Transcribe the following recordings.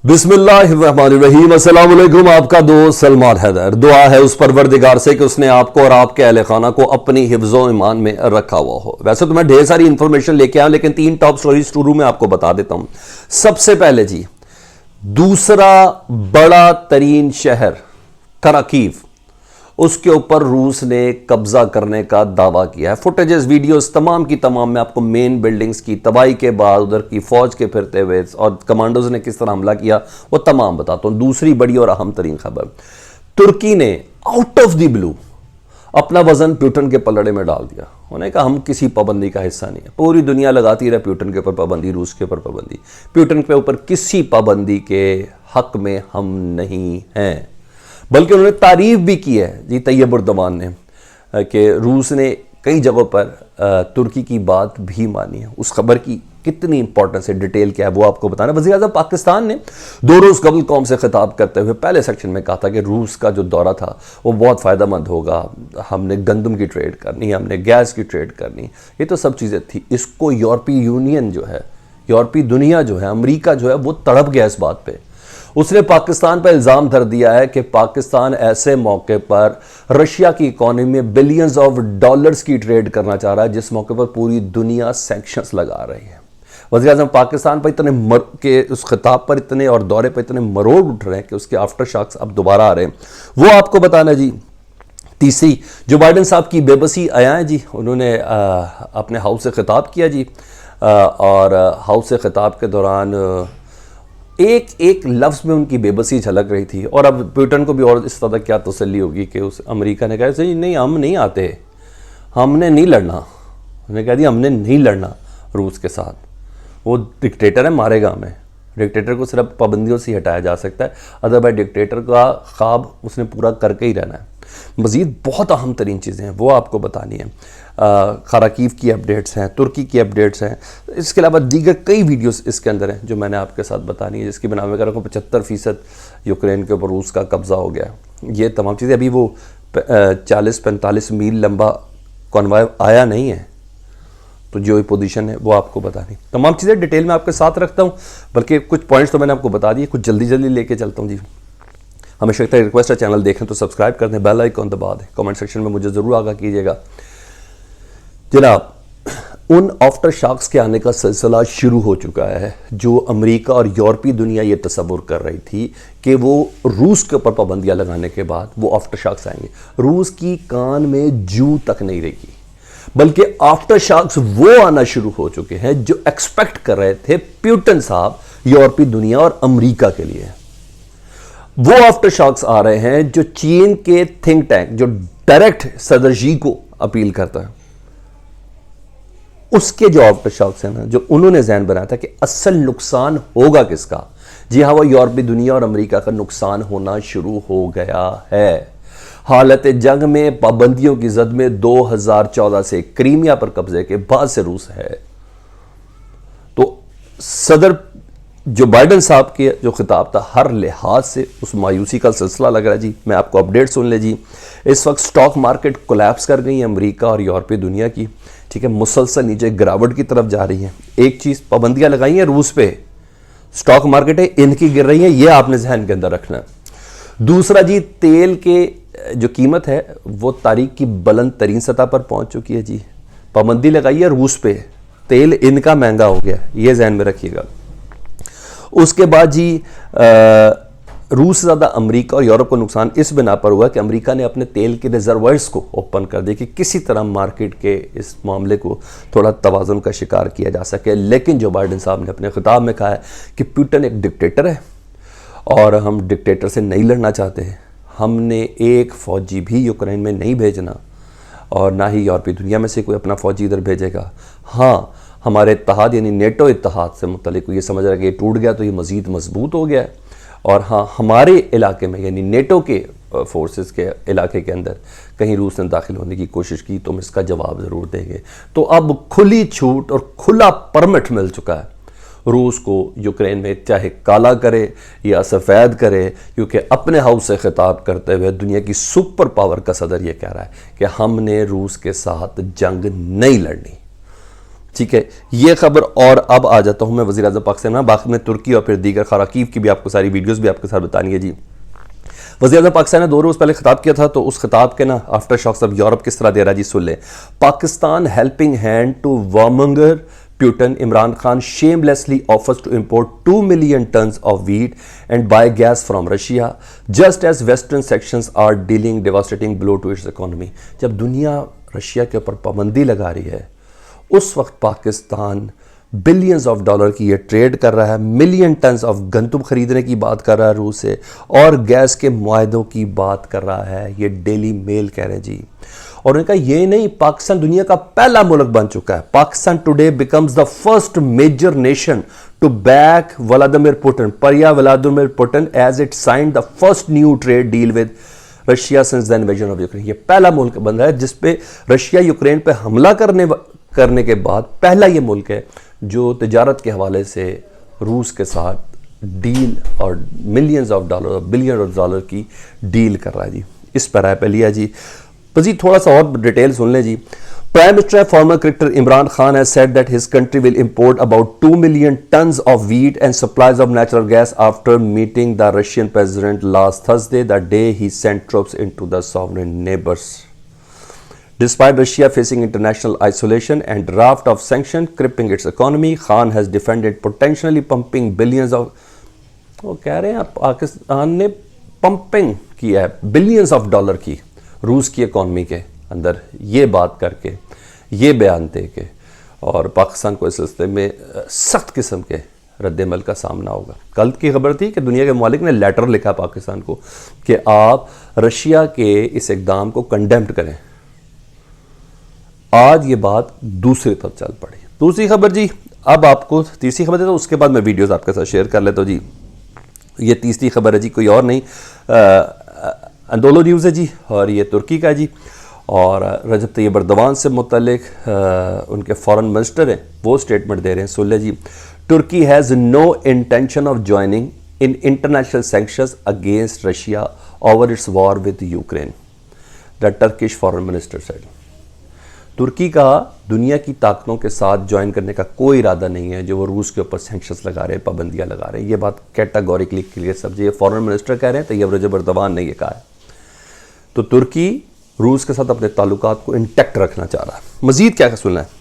बिस्मिल्लाहिर्रहमानिर्रहीम। अस्सलाम वालेकुम। आपका दोस्त सलमान हैदर। दुआ है उस परवरदिगार से कि उसने आपको और आपके अहले खाना को अपनी हिफ्ज़ो ईमान में रखा हुआ हो। वैसे तो मैं ढेर सारी इंफॉर्मेशन लेके आया, लेकिन 3 टॉप स्टोरीज शुरू में आपको बता देता हूं। सबसे पहले जी, दूसरा बड़ा तरीन शहर कराकीव, उसके ऊपर रूस ने कब्जा करने का दावा किया है। फुटेजेस, वीडियोस तमाम की तमाम मैं आपको मेन बिल्डिंग्स की तबाही के बाद उधर की फौज के फिरते हुए और कमांडोज ने किस तरह हमला किया वो तमाम बताता हूं। दूसरी बड़ी और अहम तरीन खबर, तुर्की ने आउट ऑफ द ब्लू अपना वजन प्यूटन के पलड़े में डाल दिया। उन्होंने कहा हम किसी पाबंदी का हिस्सा नहीं है। पूरी दुनिया लगाती रहे प्यूटन के ऊपर पाबंदी, रूस के ऊपर पाबंदी, प्यूटन के ऊपर किसी पाबंदी के हक में हम नहीं हैं। बल्कि उन्होंने तारीफ भी की है जी तैयब उर्दवान ने कि रूस ने कई जगहों पर तुर्की की बात भी मानी है। उस खबर की कितनी इंपॉर्टेंस है, डिटेल क्या है वो आपको बताना। वज़ीर आज़म पाकिस्तान ने 2 रोज़ कबल कौम से खिताब करते हुए पहले सेक्शन में कहा था कि रूस का जो दौरा था वो बहुत फ़ायदेमंद होगा। हमने गंदम की ट्रेड करनी, हमने गैस की ट्रेड करनी, ये तो सब चीज़ें थी। इसको यूरोपीय यूनियन जो है, यूरोपीय दुनिया जो है, अमरीका जो है, वो तड़प गया इस बात पर। उसने पाकिस्तान पर इल्ज़ाम धर दिया है कि पाकिस्तान ऐसे मौके पर रशिया की इकॉनमी में बिलियंस ऑफ डॉलर्स की ट्रेड करना चाह रहा है जिस मौके पर पूरी दुनिया सैंक्शंस लगा रही है। वज़ीर आज़म पाकिस्तान पर इतने के उस खिताब पर इतने और दौरे पर इतने मरोड़ उठ रहे हैं कि उसके आफ्टर शॉक्स अब दोबारा आ रहे हैं, वो आपको बताना जी। तीसरी, जो बाइडन साहब की बेबसी आया है जी, उन्होंने अपने हाउस से खिताब किया जी, और हाउस से खिताब के दौरान एक एक लफ्ज़ में उनकी बेबसी झलक रही थी। और अब प्यूटन को भी और इस तरह क्या तसल्ली होगी कि उस अमेरिका ने कहा सही नहीं, हम नहीं आते, हमने नहीं लड़ना। उन्होंने कह दिया हमने नहीं लड़ना रूस के साथ, वो डिक्टेटर है, मारेगा हमें। डिक्टेटर को सिर्फ पाबंदियों से हटाया जा सकता है, अदरवाइज डिक्टेटर का ख्वाब उसने पूरा करके ही रहना है। मज़ीद बहुत अहम तरीन चीज़ें हैं वो आपको बतानी है। कराकीव की अपडेट्स हैं, तुर्की की अपडेट्स हैं, इसके अलावा दीगर कई वीडियोस इसके अंदर हैं जो मैंने आपके साथ बतानी है, जिसकी बना में कह 75% यूक्रेन के ऊपर रूस का कब्ज़ा हो गया। ये तमाम चीज़ें, अभी वो 40-45 मील लंबा कॉन्वॉय आया नहीं है, तो जो पोजीशन है वो आपको बतानी। तमाम चीज़ें डिटेल में आपके साथ रखता हूँ, बल्कि कुछ पॉइंट्स तो मैंने आपको बता दिए, कुछ जल्दी जल्दी लेके चलता हूँ जी। हमेशा एक रिक्वेस्ट है, चैनल देखें तो सब्सक्राइब कर दें, बेल आइकन दबा दें, कमेंट सेक्शन में मुझे ज़रूर आगाह कीजिएगा। जनाब, उन आफ्टर शॉक्स के आने का सिलसिला शुरू हो चुका है जो अमेरिका और यूरोपीय दुनिया ये तसव्वुर कर रही थी कि वो रूस के ऊपर पाबंदियाँ लगाने के बाद वो आफ्टर शॉक्स आएंगे। रूस की कान में जू तक नहीं रहेगी, बल्कि आफ्टर शॉक्स वो आना शुरू हो चुके हैं जो एक्सपेक्ट कर रहे थे प्यूटन साहब यूरोपीय दुनिया और अमेरिका के लिए। वो आफ्टर शॉक्स आ रहे हैं जो चीन के थिंक टैंक, जो डायरेक्ट सदर जी को अपील करता है, उसके जो आफ्टर शॉक्स हैं ना, जो उन्होंने जहन बनाया था कि असल नुकसान होगा किसका। जी हाँ, वो यूरोपीय दुनिया और अमेरिका का नुकसान होना शुरू हो गया है। हालत जंग में पाबंदियों की जद में 2014 से क्रीमिया पर कब्जे के बाद से रूस है। तो सदर जो बाइडन साहब के जो खिताब था, हर लिहाज से उस मायूसी का सिलसिला लग रहा है जी। मैं आपको अपडेट सुन ले जी। इस वक्त स्टॉक मार्केट कोलैप्स कर गई है अमेरिका और यूरोपीय दुनिया की, ठीक है, मुसलसल नीचे गिरावट की तरफ जा रही है। एक चीज़, पाबंदियां लगाई हैं रूस पे, स्टॉक मार्केट है इनकी गिर रही है, ये आपने जहन के अंदर रखना है। दूसरा जी, तेल के जो कीमत है वो तारीख की बुलंद तरीन सतह पर पहुंच चुकी है जी। पाबंदी लगाई है रूस पे, तेल इनका महंगा हो गया, ये जहन में रखिएगा। उसके बाद जी, रूस से ज़्यादा अमेरिका और यूरोप को नुकसान इस बिना पर हुआ कि अमेरिका ने अपने तेल के रिजर्वायर्स को ओपन कर दिया कि किसी तरह मार्केट के इस मामले को थोड़ा तवाज़ुन का शिकार किया जा सके। लेकिन जो बाइडन साहब ने अपने खिताब में कहा है कि प्यूटन एक डिक्टेटर है और हम डिक्टेटर से नहीं लड़ना चाहते हैं, हमने एक फ़ौजी भी यूक्रेन में नहीं भेजना और ना ही यूरोपीय दुनिया में से कोई अपना फ़ौजी इधर भेजेगा। हाँ, हमारे इत्तेहाद यानी नेटो इत्तेहाद से मुतल्लिक ये समझ रहा है कि ये टूट गया तो ये मज़ीद मजबूत हो गया है, और हाँ, हमारे इलाके में यानी नेटो के फोर्सेस के इलाके के अंदर कहीं रूस ने दाखिल होने की कोशिश की तो हम इसका जवाब ज़रूर देंगे। तो अब खुली छूट और खुला परमिट मिल चुका है रूस को यूक्रेन में, चाहे काला करे या सफ़ेद करे, क्योंकि अपने हाउस से खिताब करते हुए दुनिया की सुपर पावर का सदर ये कह रहा है कि हमने रूस के साथ जंग नहीं लड़नी। ठीक है, ये खबर। और अब आ जाता हूं मैं वज़ीर आज़म पाकिस्तान में, बाकी में तुर्की और फिर दीगर खराकीब की भी आपको सारी वीडियोस भी आपके साथ बतानी है जी। वज़ीर आज़म पाकिस्तान ने 2 रोज़ पहले खिताब किया था, तो उस खिताब के ना आफ्टर शॉक्स अब यूरोप किस तरह दे रहा है जी, सुन ले। Pakistan helping hand to warmonger Putin, Imran Khan shamelessly offers to import 2 million tons of wheat and buy gas from Russia, just as Western sections are dealing devastating blow to its economy. जब दुनिया Russia के ऊपर पाबंदी लगा रही है, उस वक्त पाकिस्तान बिलियंस ऑफ डॉलर की ये ट्रेड कर रहा है, मिलियन टन्स ऑफ गंदम खरीदने की बात कर रहा है रूस से, और गैस के मुआहदों की बात कर रहा है। ये डेली मेल कह रहे हैं जी। और उन्होंने कहा ये नहीं, पाकिस्तान दुनिया का पहला मुल्क बन चुका है। Pakistan today becomes the first major nation to back Vladimir Putin, पर्या Vladimir Putin, as it signed the first new trade deal with Russia since the invasion of Ukraine. ये पहला मुल्क बन रहा है जिसपे रशिया यूक्रेन पे हमला करने के बाद पहला ये मुल्क है जो तिजारत के हवाले से रूस के साथ डील और मिलियंस ऑफ डॉलर और बिलियन ऑफ डॉलर की डील कर रहा है जी। इस पर पे लिया जी। मजीद थोड़ा सा और डिटेल सुन लें जी। Prime minister and former cricketer Imran Khan has said that his country will import about 2 million tons of wheat and supplies of natural gas after meeting the Russian president last Thursday, the day he sent troops into the sovereign neighbors. Despite Russia facing international isolation and raft of sanctions crippling its economy, Khan has defended potentially pumping billions of, वो कह रहे हैं पाकिस्तान ने pumping किया है billions of dollar की रूस की इकॉनमी के अंदर, ये बात करके, ये बयान दे के, और पाकिस्तान को इस सिलसिले में सख्त किस्म के रद्द-ए-अमल का सामना होगा। कल की खबर थी कि दुनिया के ममालिक ने लेटर लिखा पाकिस्तान को कि आप रशिया के इस इकदाम को कंडेम्ड करें। आज ये बात दूसरी तरफ चल पड़ी। दूसरी खबर जी, अब आपको तीसरी खबर देता हूँ, उसके बाद मैं वीडियोस आपके साथ शेयर कर लेता हूँ जी। ये तीसरी खबर है जी, कोई और नहीं, अंदोलो न्यूज़ है जी, और ये तुर्की का जी। और रजब तैयब एर्दोगान से मुतल्लिक उनके फॉरेन मिनिस्टर हैं, वो स्टेटमेंट दे रहे हैं। सुन ले जी। Turkey has no intention of joining in international sanctions against Russia over its war with Ukraine, the Turkish foreign minister said. तुर्की का दुनिया की ताकतों के साथ ज्वाइन करने का कोई इरादा नहीं है जो वो रूस के ऊपर सैंक्शंस लगा रहे हैं, पाबंदियां लगा रहे हैं। ये बात कैटेगोरिकली क्लियर सब्जी, ये फॉरेन मिनिस्टर कह रहे हैं, तैयब रजब एर्दोगान ने ये कहा है। तो तुर्की रूस के साथ अपने ताल्लुकात को इंटैक्ट रखना चाह रहा है। मजीद क्या सुनना है।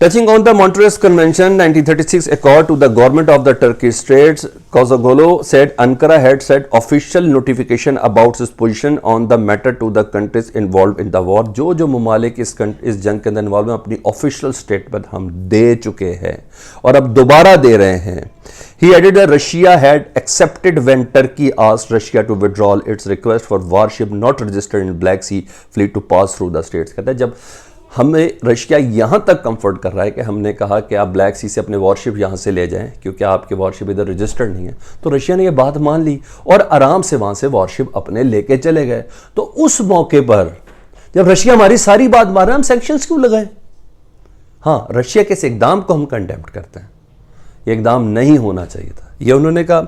Touching on the Montreux Convention 1936 accord to the government of the Turkish states, Kozogolo said Ankara had sent official notification about its position on the matter to the countries involved in the war. जो ममालिक इस जंग के अंदर involve हैं अपनी official statement हम दे चुके हैं और अब दोबारा दे रहे हैं। He added that Russia had accepted when Turkey asked Russia to withdraw its request for warship not registered in Black Sea fleet to pass through the states. कहता है जब हमें रशिया यहाँ तक कंफर्ट कर रहा है कि हमने कहा कि आप ब्लैक सी से अपने वॉरशिप यहाँ से ले जाएं क्योंकि आपके वॉरशिप इधर रजिस्टर्ड नहीं है, तो रशिया ने ये बात मान ली और आराम से वहाँ से वॉरशिप अपने लेके चले गए। तो उस मौके पर जब रशिया हमारी सारी बात मान रहा है, हम सैंक्शंस क्यों लगाएं? हाँ, रशिया के इस इकदाम को हम कंडेम्ड करते हैं, ये इकदाम नहीं होना चाहिए था, ये उन्होंने कहा।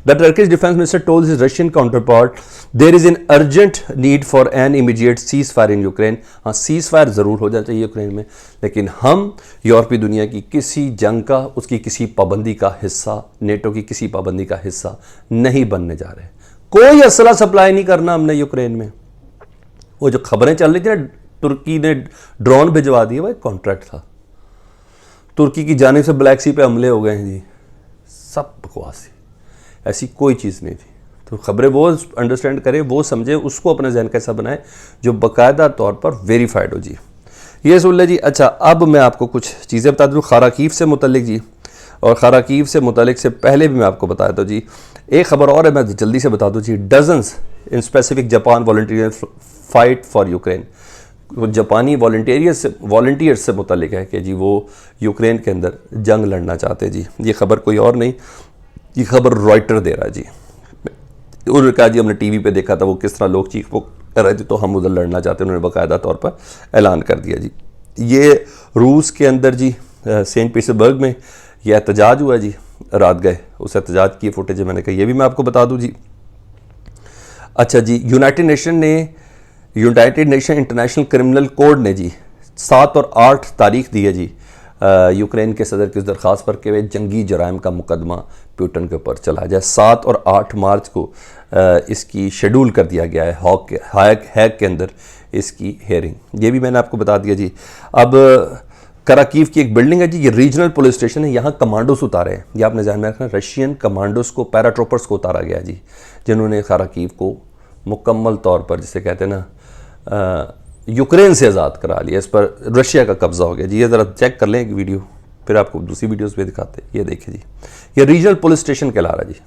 The Turkish defence minister told his Russian counterpart there is an urgent need for an immediate ceasefire in Ukraine. हाँ, सीज फायर ज़रूर हो जाना चाहिए यूक्रेन में, लेकिन हम यूरोपीय दुनिया की किसी जंग का, उसकी किसी पाबंदी का हिस्सा, नेटो की किसी पाबंदी का हिस्सा नहीं बनने जा रहे। कोई असला सप्लाई नहीं करना हमने यूक्रेन में। वो जो खबरें चल रही थी ना, तुर्की ने ड्रोन भिजवा दिए, वो एक कॉन्ट्रैक्ट था। तुर्की की जानिब से ब्लैक सी पे हमले हो गए हैं जी, सब बकवास, ऐसी कोई चीज़ नहीं थी। तो खबरें वो अंडरस्टैंड करें, वो समझे, उसको अपना जहन कैसा बनाए जो बाकायदा तौर पर वेरीफाइड हो जी। ये सुन ले जी। अच्छा, अब मैं आपको कुछ चीज़ें बता दूँ खाराकीव से मुतल्लिक जी, और खाराकीव से मुतल्लिक से पहले भी मैं आपको बताया था जी, एक खबर और है, मैं जल्दी से बता दूँ जी। Dozens in specific Japan volunteers fight for Ukraine. वो जापानी वॉलंटियर्स से मुतल्लिक है कि जी वो यूक्रेन के अंदर जंग लड़ना चाहते हैं जी। ये खबर कोई और नहीं, ये खबर रॉयटर दे रहा है जी। उन्होंने कहा जी हमने टीवी पे देखा था वो किस तरह लोग चीख पुक कर रहे थे, तो हम उधर लड़ना चाहते हैं। उन्होंने बाकायदा तौर पर ऐलान कर दिया जी। ये रूस के अंदर जी सेंट पीटर्सबर्ग में यह एहतजाज हुआ जी, रात गए, उस एहतजाज की फुटेज मैंने कहा ये भी मैं आपको बता दूँ जी। अच्छा जी, United Nation international criminal code ने जी 7 और 8 तारीख दी है जी यूक्रेन के सदर की उस दरख्वास्त पर कि वे जंगी जराइम का मुकदमा पुतिन के ऊपर चला जाए। 7 और 8 मार्च को इसकी शेड्यूल कर दिया गया है हैक के अंदर इसकी हेयरिंग। ये भी मैंने आपको बता दिया जी। अब कराकीव की एक बिल्डिंग है जी, ये रीजनल पुलिस स्टेशन है, यहाँ कमांडोस उतारे हैं। ये आपने ध्यान में रखना, रशियन कमांडोस को, पैराट्रोपर्स को उतारा गया जी, जिन्होंने कराकीव को मुकम्मल तौर पर, जिसे कहते हैं ना, यूक्रेन से आज़ाद करा लिया। इस पर रशिया का कब्जा हो गया जी। ये ज़रा चेक कर लें एक वीडियो, फिर आपको दूसरी वीडियोस पे दिखाते हैं। ये देखिए जी, ये रीजनल पुलिस स्टेशन कहला रहा जी।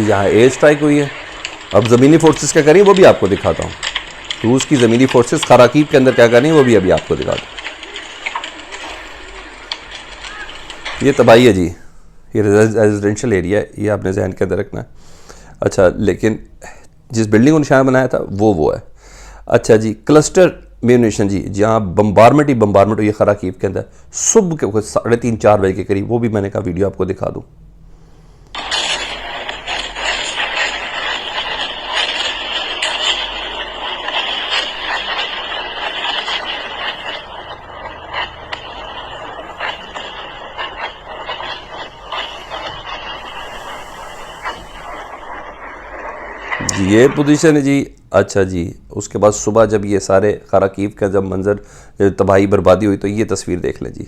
यहाँ एयर स्ट्राइक हुई है। अब ज़मीनी फोर्सेस क्या करें वो भी आपको दिखाता हूँ। रूस की ज़मीनी फोर्सेस कराकीव के अंदर क्या करें वो भी अभी आपको दिखाता हूँ। ये तबाही है जी, ये रेजिडेंशियल एरिया है, ये आपने जहन के अंदर रखना है। अच्छा, लेकिन जिस बिल्डिंग को निशाना बनाया था वो है। अच्छा जी, क्लस्टर म्यूनिशन जी, जहाँ बम्बारमेंट हुई है कराकीव के अंदर सुबह के 3:30-4 बजे के करीब, वो भी मैंने कहा वीडियो आपको दिखा दूँ। ये पोजीशन है जी। अच्छा जी, उसके बाद सुबह जब ये सारे कराकीव का जब मंजर तबाही बर्बादी हुई तो ये तस्वीर देख लें जी,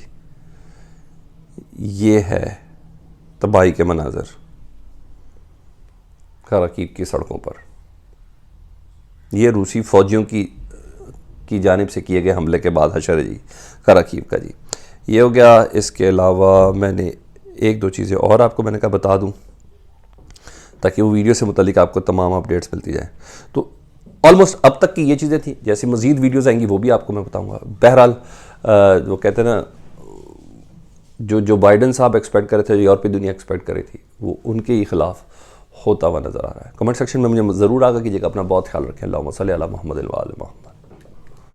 ये है तबाही के मनाजर कराकीव की सड़कों पर। ये रूसी फौजियों की जानिब से किए गए हमले के बाद हशर है जी कराकीव का जी। ये हो गया। इसके अलावा मैंने 1-2 चीज़ें और आपको मैंने कहा बता दूं ताकि वो वीडियो से मुतालिक आपको तमाम अपडेट्स मिलती जाए। तो ऑलमोस्ट अब तक की ये चीज़ें थी, जैसे मज़ीद वीडियोस आएंगी वो भी आपको मैं बताऊंगा। बहरहाल वो कहते हैं ना, जो बाइडन साहब एक्सपेक्ट कर रहे थे, यूरोपीय दुनिया एक्सपेक्ट कर रही थी, वो उनके ही खिलाफ होता हुआ नज़र आ रहा है। कमेंट सेक्शन में मुझे ज़रूर आगा कीजिएगा। अपना बहुत ख्याल रखें। अल्लाहुम्मा सल्ली अला मुहम्मद व आले मुहम्मद।